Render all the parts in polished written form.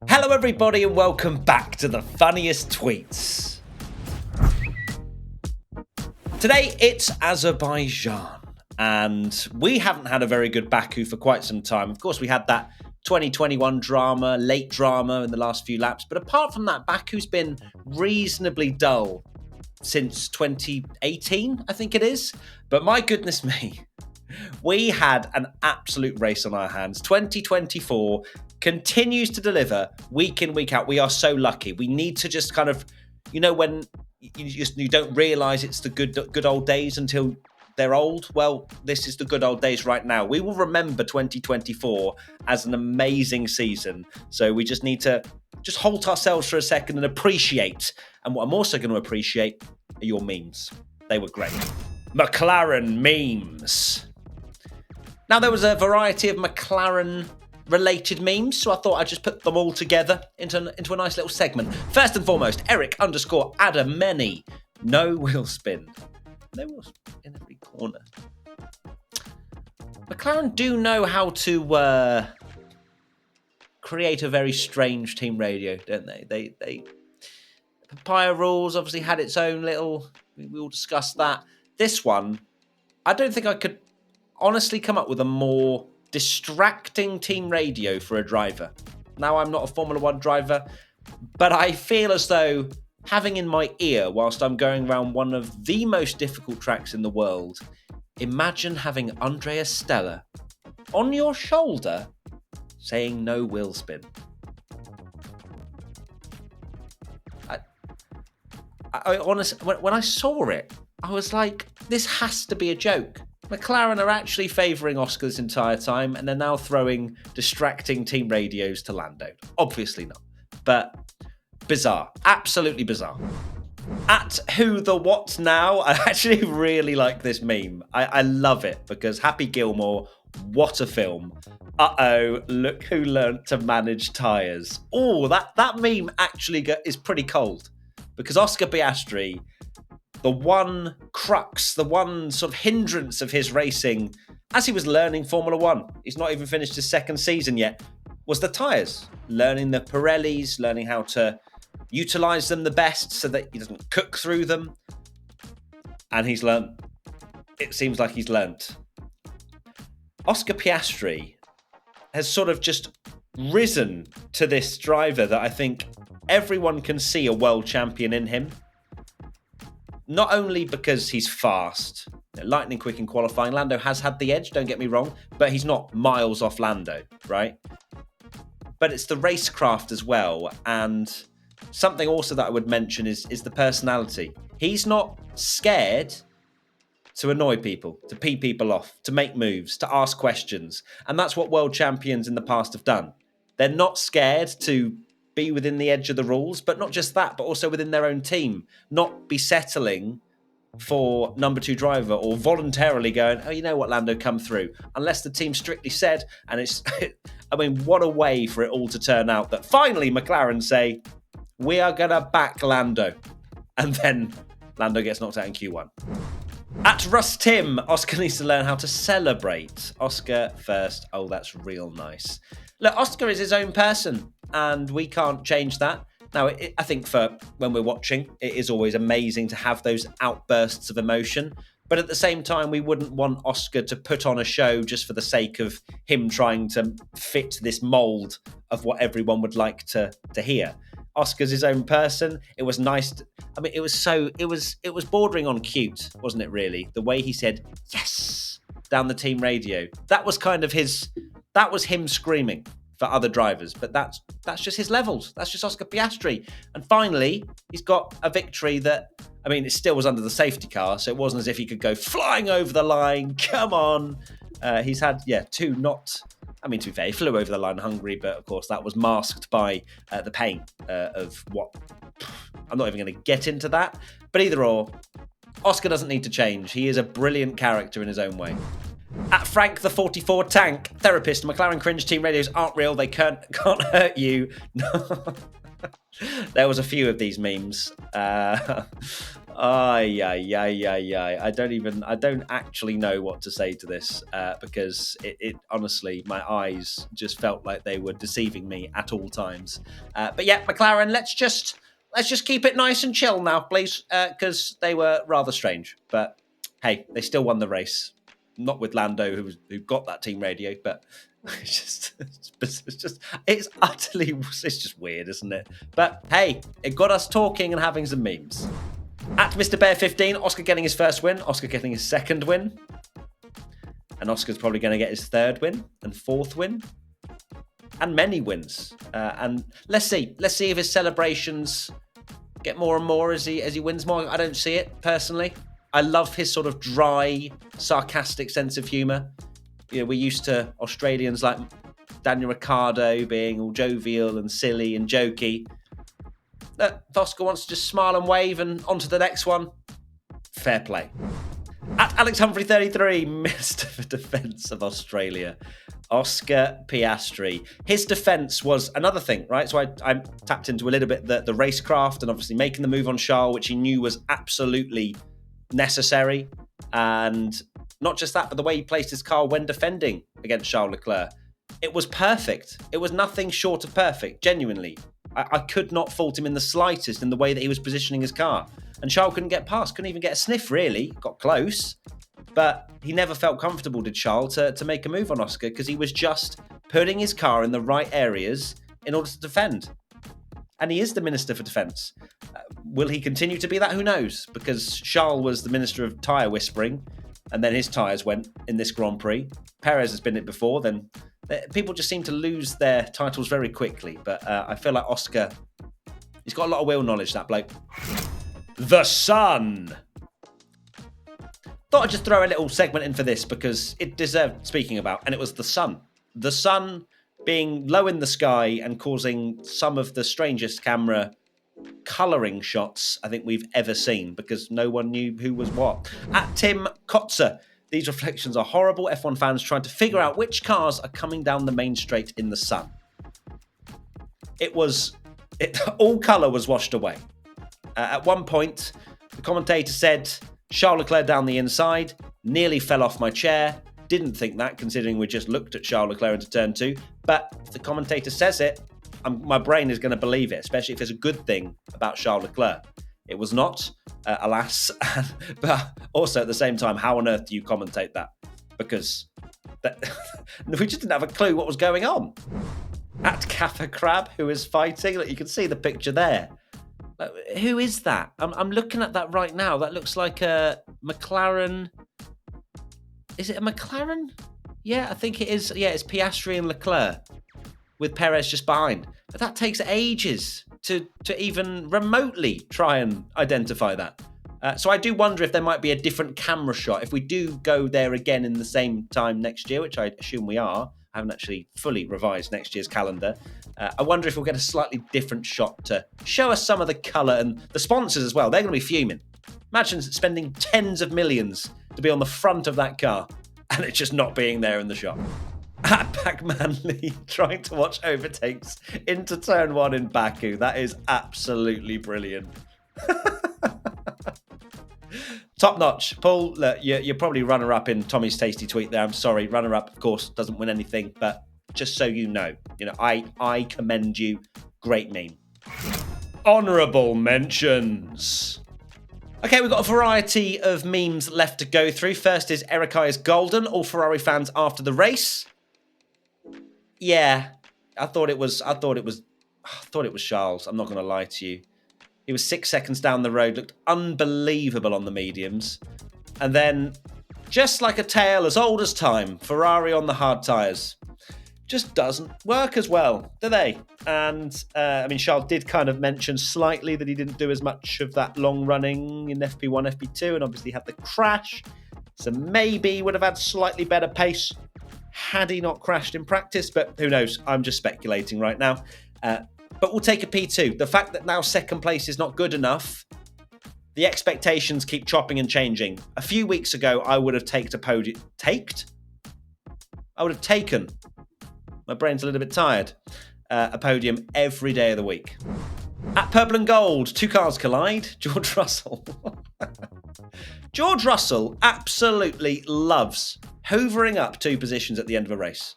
Hello everybody and welcome back to the funniest tweets. Today it's Azerbaijan and we haven't had a very good Baku for quite some time. Of course we had that 2021 drama, late drama in the last few laps, but apart from that, Baku's been reasonably dull since 2018, I think it is. But my goodness me, we had an absolute race on our hands. 2024 continues to deliver week in, week out. We are so lucky. We need to just kind of, when you don't realise it's the good old days until they're old. Well, this is the good old days right now. We will remember 2024 as an amazing season. So we just need to just halt ourselves for a second and appreciate. And what I'm also going to appreciate are your memes. They were great. McLaren Memes. Now, there was a variety of McLaren-related memes, so I thought I'd just put them all together into a nice little segment. First and foremost, Eric_Adameni. No wheel spin. No wheel spin in every corner. McLaren do know how to create a very strange team radio, don't they? The Papaya rules obviously had its own little... We all discussed that. This one, I don't think I could honestly come up with a more distracting team radio for a driver. Now, I'm not a Formula One driver, but I feel as though having in my ear whilst I'm going around one of the most difficult tracks in the world, imagine having Andrea Stella on your shoulder saying no wheel spin. I honestly, when I saw it, I was like, this has to be a joke. McLaren are actually favouring Oscar this entire time, and they're now throwing distracting team radios to Lando. Obviously not, but bizarre. Absolutely bizarre. At Who the What Now? I actually really like this meme. I love it because Happy Gilmore, what a film. Uh-oh, look who learnt to manage tyres. Oh, that meme actually is pretty cold because Oscar Piastri, the one crux, the one sort of hindrance of his racing as he was learning Formula One, he's not even finished his second season yet, was the tyres. Learning the Pirellis, learning how to utilise them the best so that he doesn't cook through them. And he's learnt. It seems like he's learnt. Oscar Piastri has sort of just risen to this driver that I think everyone can see a world champion in him. Not only because he's fast, lightning quick in qualifying. Lando has had the edge, don't get me wrong, but he's not miles off Lando, right? But it's the racecraft as well. And something also that I would mention is the personality. He's not scared to annoy people, to pee people off, to make moves, to ask questions. And that's what world champions in the past have done. They're not scared to be within the edge of the rules, but not just that, but also within their own team. Not be settling for number two driver or voluntarily going, oh, you know what, Lando, come through. Unless the team strictly said, and it's, I mean, what a way for it all to turn out that finally McLaren say, we are going to back Lando. And then Lando gets knocked out in Q1. At Russ Tim, Oscar needs to learn how to celebrate. Oscar first. Oh, that's real nice. Look, Oscar is his own person, and we can't change that. Now, I think for when we're watching, it is always amazing to have those outbursts of emotion. But at the same time, we wouldn't want Oscar to put on a show just for the sake of him trying to fit this mould of what everyone would like to hear. Oscar's his own person. It was nice. It was bordering on cute, wasn't it, really? The way he said, yes, down the team radio. That was kind of that was him screaming for other drivers. But that's just his levels. That's just Oscar Piastri. And finally, he's got a victory that, it still was under the safety car. So it wasn't as if he could go flying over the line. Come on. He's had, two not... to be fair, he flew over the line in Hungary, but of course that was masked by the pain of what... I'm not even going to get into that. But either or, Oscar doesn't need to change. He is a brilliant character in his own way. At Frank the 44 Tank, therapist, McLaren cringe team radios aren't real. They can't hurt you. There was a few of these memes. I don't actually know what to say to this because it honestly, my eyes just felt like they were deceiving me at all times. But yeah, McLaren, let's just keep it nice and chill now, please, because they were rather strange. But hey, they still won the race. Not with Lando, who got that team radio, but it's just weird, isn't it? But hey, it got us talking and having some memes. At Mr. Bear 15, Oscar getting his first win, Oscar getting his second win, and Oscar's probably going to get his third win and fourth win, and many wins. And let's see if his celebrations get more and more as he wins more. I don't see it personally. I love his sort of dry, sarcastic sense of humour. You know, we're used to Australians like Daniel Ricciardo being all jovial and silly and jokey. If Oscar wants to just smile and wave and on to the next one, fair play. At Alex Humphrey 33, Mr. for Defence of Australia, Oscar Piastri. His defence was another thing, right? So I tapped into a little bit the racecraft and obviously making the move on Charles, which he knew was absolutely necessary. And not just that, but the way he placed his car when defending against Charles Leclerc. It was perfect. It was nothing short of perfect, genuinely. I could not fault him in the slightest in the way that he was positioning his car. And Charles couldn't get past, couldn't even get a sniff, really. Got close. But he never felt comfortable, did Charles, to make a move on Oscar because he was just putting his car in the right areas in order to defend. And he is the Minister for Defence. Will he continue to be that? Who knows? Because Charles was the Minister of Tyre Whispering, and then his tyres went in this Grand Prix. Perez has been it before, then people just seem to lose their titles very quickly. But I feel like Oscar, he's got a lot of wheel knowledge, that bloke. The Sun. Thought I'd just throw a little segment in for this because it deserved speaking about, and it was the sun. The sun being low in the sky and causing some of the strangest camera colouring shots I think we've ever seen because no one knew who was what. At Tim Kotzer, these reflections are horrible. F1 fans trying to figure out which cars are coming down the main straight in the sun. All colour was washed away. At one point, the commentator said, Charles Leclerc down the inside, nearly fell off my chair. Didn't think that, considering we just looked at Charles Leclerc into turn 2. But if the commentator says it, my brain is going to believe it, especially if it's a good thing about Charles Leclerc. It was not, alas. But also at the same time, how on earth do you commentate that? Because we just didn't have a clue what was going on. At Kaffa Crab, who is fighting, look, you can see the picture there. Who is that? I'm looking at that right now. That looks like a McLaren. Is it a McLaren? Yeah, I think it is. Yeah, it's Piastri and Leclerc with Perez just behind. But that takes ages to even remotely try and identify that. So I do wonder if there might be a different camera shot. If we do go there again in the same time next year, which I assume we are. I haven't actually fully revised next year's calendar. I wonder if we'll get a slightly different shot to show us some of the colour and the sponsors as well. They're going to be fuming. Imagine spending tens of millions to be on the front of that car and it just not being there in the shot. At Pac-Man Lee trying to watch overtakes into turn 1 in Baku. That is absolutely brilliant. Top notch. Paul, look, you're probably runner-up in Tommy's tasty tweet there. I'm sorry. Runner-up, of course, doesn't win anything. But just so you know, I commend you. Great meme. Honourable mentions. Okay, we've got a variety of memes left to go through. First is Erikai is golden. All Ferrari fans after the race. Yeah, I thought it was Charles. I'm not going to lie to you. He was 6 seconds down the road, looked unbelievable on the mediums. And then, just like a tale as old as time, Ferrari on the hard tyres. Just doesn't work as well, do they? And, Charles did kind of mention slightly that he didn't do as much of that long running in FP1, FP2, and obviously had the crash. So maybe he would have had slightly better pace had he not crashed in practice, but who knows? I'm just speculating right now. But we'll take a P2. The fact that now second place is not good enough, the expectations keep chopping and changing. A few weeks ago, I would have taken a podium. I would have taken. My brain's a little bit tired. A podium every day of the week. At Purple and Gold, two cars collide. George Russell. George Russell absolutely loves hovering up 2 positions at the end of a race.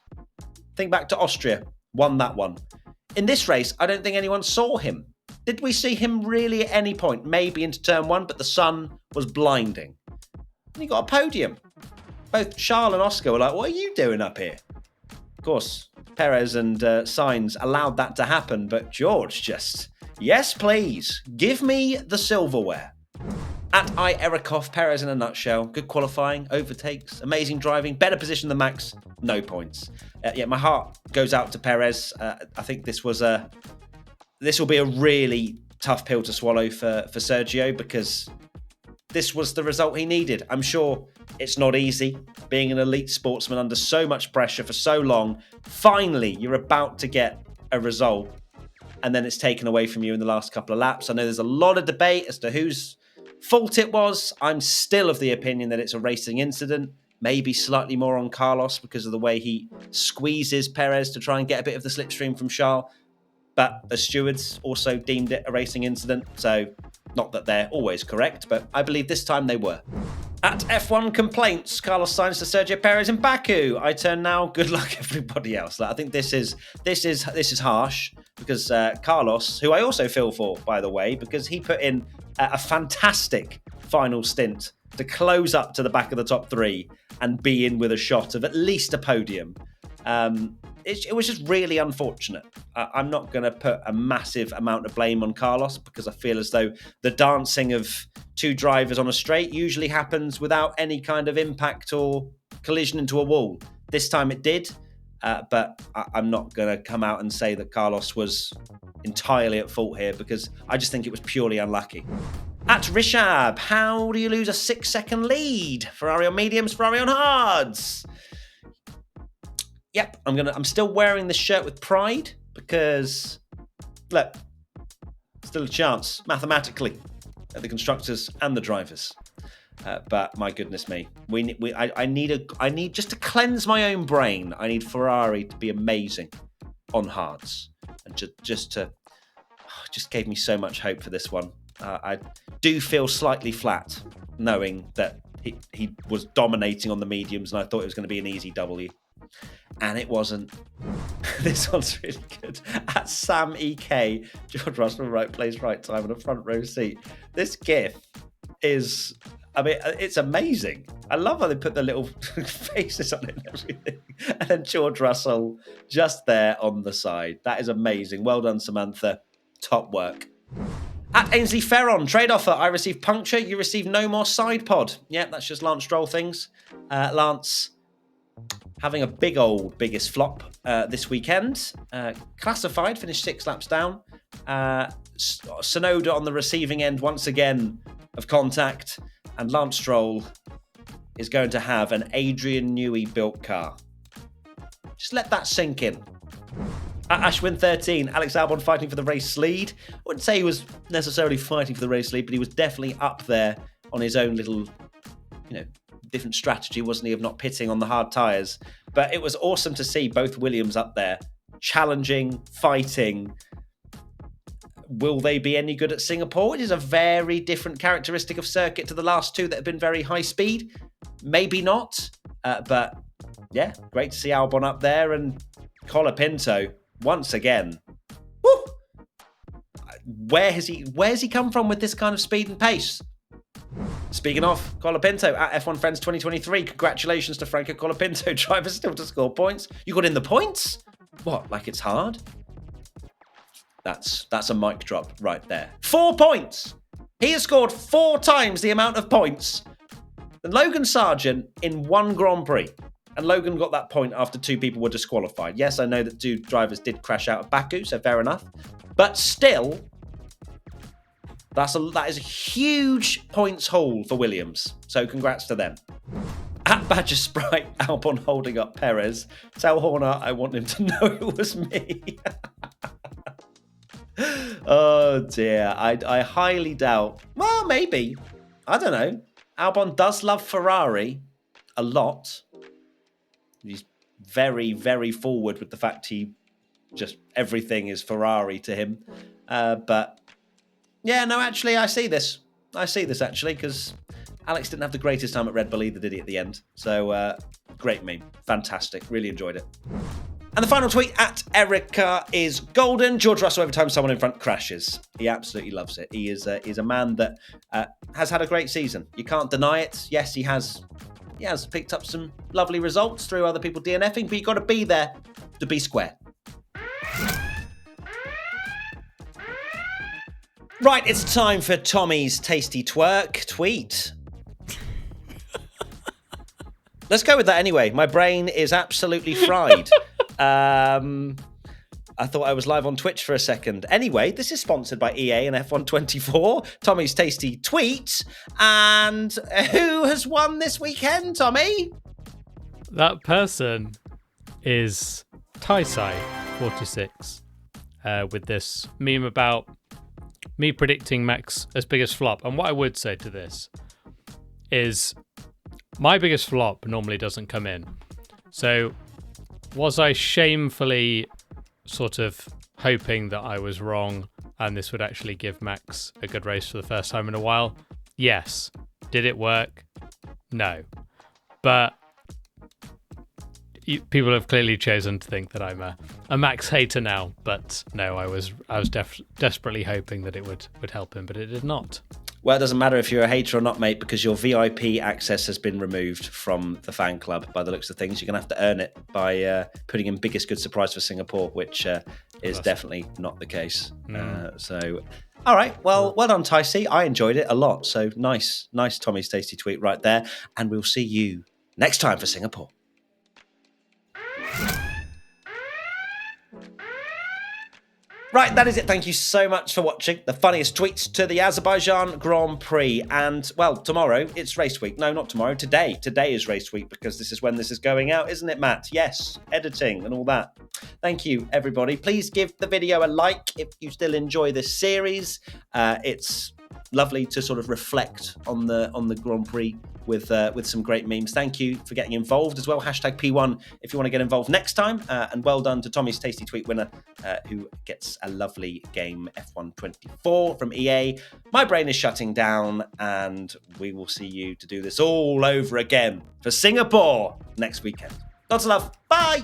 Think back to Austria, won that one. In this race, I don't think anyone saw him. Did we see him really at any point? Maybe into turn 1, but the sun was blinding. And he got a podium. Both Charles and Oscar were like, what are you doing up here? Of course, Perez and Sainz allowed that to happen, but George just, yes, please, give me the silverware. At I Erikov, Perez in a nutshell. Good qualifying, overtakes, amazing driving, better position than Max, no points. Yeah, my heart goes out to Perez. I think this will be a really tough pill to swallow for Sergio, because this was the result he needed. I'm sure it's not easy being an elite sportsman under so much pressure for so long. Finally, you're about to get a result, and then it's taken away from you in the last couple of laps. I know there's a lot of debate as to whose fault it was. I'm still of the opinion that it's a racing incident, maybe slightly more on Carlos because of the way he squeezes Perez to try and get a bit of the slipstream from Charles. But the stewards also deemed it a racing incident, so not that they're always correct, but I believe this time they were. At F1 complaints, Carlos Sainz to Sergio Perez in Baku. I turn now. Good luck, everybody else. I think this is harsh, because Carlos, who I also feel for, by the way, because he put in a fantastic final stint to close up to the back of the top 3 and be in with a shot of at least a podium. It was just really unfortunate. I'm not going to put a massive amount of blame on Carlos, because I feel as though the dancing of 2 drivers on a straight usually happens without any kind of impact or collision into a wall. This time it did, but I'm not going to come out and say that Carlos was entirely at fault here, because I just think it was purely unlucky. At Rishab, how do you lose a 6-second lead? Ferrari on mediums, Ferrari on hards. Yep, I'm still wearing this shirt with pride, because look, still a chance mathematically at the constructors and the drivers. But my goodness me, I need just to cleanse my own brain. I need Ferrari to be amazing on hards, and just gave me so much hope for this one. I do feel slightly flat knowing that he was dominating on the mediums, and I thought it was going to be an easy W. And it wasn't. This one's really good. At Sam EK, George Russell, right place, right time, on a front row seat. This GIF is, I mean, it's amazing. I love how they put the little faces on it and everything. And then George Russell just there on the side. That is amazing. Well done, Samantha. Top work. At Ainsley Ferron, trade offer. I receive puncture. You receive no more side pod. Yeah, that's just Lance Stroll things. Lance having a biggest flop this weekend. Classified, finished 6 laps down. Sonoda on the receiving end once again of contact. And Lance Stroll is going to have an Adrian Newey built car. Just let that sink in. At Ashwin 13, Alex Albon fighting for the race lead. I wouldn't say he was necessarily fighting for the race lead, but he was definitely up there on his own little, different strategy, wasn't he, of not pitting on the hard tyres. But it was awesome to see both Williams up there, challenging, fighting. Will they be any good at Singapore? It is a very different characteristic of circuit to the last 2 that have been very high speed. Maybe not, but yeah, great to see Albon up there, and Colapinto once again. Woo! Where's he come from with this kind of speed and pace? Speaking of, Colapinto at F1 Friends 2023. Congratulations to Franco Colapinto. Drivers still to score points. You got in the points? What, like it's hard? That's a mic drop right there. 4 points! He has scored 4 times the amount of points than Logan Sargent in 1 Grand Prix. And Logan got that point after 2 people were disqualified. Yes, I know that 2 drivers did crash out of Baku, so fair enough. But still, that is a huge points haul for Williams. So congrats to them. At Badger Sprite, Albon holding up Perez. Tell Horner I want him to know it was me. Oh dear, I highly doubt. Well, maybe. I don't know. Albon does love Ferrari a lot. He's very, very forward with the fact everything is Ferrari to him. But Yeah, no, actually, I see this. Actually, because Alex didn't have the greatest time at Red Bull either, did he, at the end? So, great meme. Fantastic. Really enjoyed it. And the final tweet at Erica is golden. George Russell, every time someone in front crashes. He absolutely loves it. He is a man that has had a great season. You can't deny it. Yes, he has picked up some lovely results through other people DNFing, but you've got to be there to be square. Right, it's time for Tommy's Tasty Twerk tweet. Let's go with that anyway. My brain is absolutely fried. I thought I was live on Twitch for a second. Anyway, this is sponsored by EA and F124, Tommy's Tasty Tweet. And who has won this weekend, Tommy? That person is Taisai46 with this meme about me predicting Mac's as biggest flop. And what I would say to this is my biggest flop normally doesn't come in. So was I shamefully sort of hoping that I was wrong and this would actually give Max a good race for the first time in a while? Yes. Did it work? No. But people have clearly chosen to think that I'm a Max hater now. But no, I was desperately hoping that it would help him, but it did not. Well, it doesn't matter if you're a hater or not, mate, because your VIP access has been removed from the fan club by the looks of things. You're going to have to earn it by putting in biggest good surprise for Singapore, which is definitely not the case. So, all right. Well done, Ticey. I enjoyed it a lot. So nice Tommy's Tasty Tweet right there. And we'll see you next time for Singapore. Right, that is it. Thank you so much for watching the funniest tweets to the Azerbaijan Grand Prix. And, well, tomorrow, it's race week. No, not tomorrow. Today. Today is race week because this is when this is going out, isn't it, Matt? Yes, editing and all that. Thank you, everybody. Please give the video a like if you still enjoy this series. It's lovely to sort of reflect on the Grand Prix with some great memes. Thank you for getting involved as well. Hashtag P1 if you want to get involved next time. And well done to Tommy's Tasty Tweet winner who gets a lovely game F124 from EA. My brain is shutting down and we will see you to do this all over again for Singapore next weekend. Lots of love. Bye.